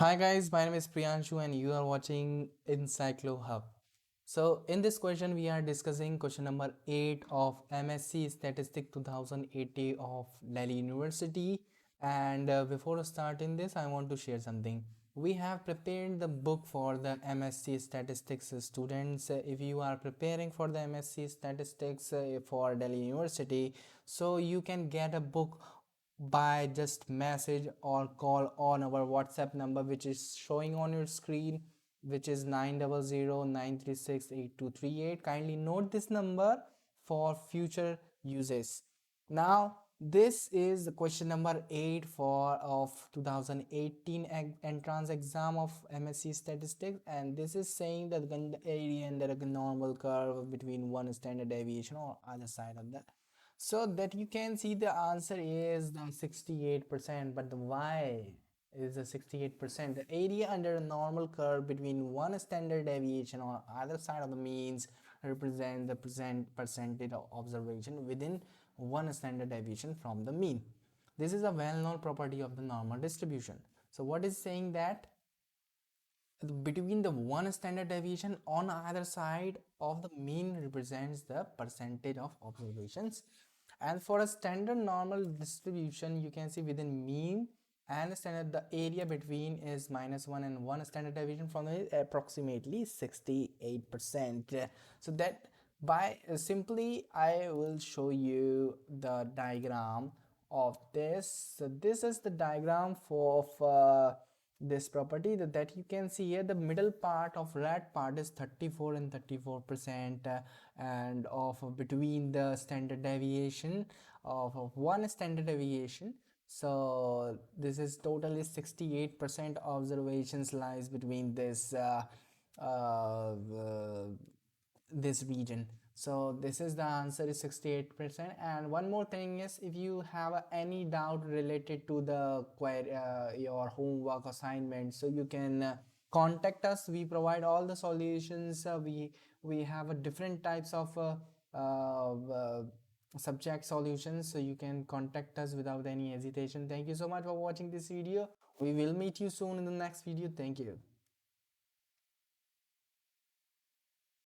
Hi guys, my name is Priyanshu and you are watching Encyclo Hub. So in this question we are discussing question number 8 of MSc Statistics 2080 of Delhi University, and before starting this I want to share something. We have prepared the book for the MSc Statistics students. If you are preparing for the MSc Statistics for Delhi University, so you can get a book by just message or call on our WhatsApp number, which is showing on your screen, which is 900-936-8238. Kindly note this number for future uses. Now this is the question number 8 for of 2018 entrance exam of MSc Statistics, and this is saying that the area under a normal curve between one standard deviation or other side of that, so that you can see the answer is the 68%. But the why is the 68%? The area under a normal curve between one standard deviation on either side of the means represent the percentage of observation within one standard deviation from the mean. This is a well-known property of the normal distribution. So what is saying that between the one standard deviation on either side of the mean represents the percentage of observations. And for a standard normal distribution, you can see within mean and standard, the area between is -1 and 1 standard deviation from the approximately 68%. So that by simply I will show you the diagram of this. So this is the diagram for this property that you can see here. The middle part of red part is 34 and 34%, and of between the standard deviation of one standard deviation. So this is totally 68% observations lies between uh, this region. So this is the answer is 68%. And one more thing is, if you have any doubt related to the query, your homework assignment, so you can contact us. We provide all the solutions. We have a different types of subject solutions, so you can contact us without any hesitation. Thank you so much for watching this video. We will meet you soon in the next video. Thank you.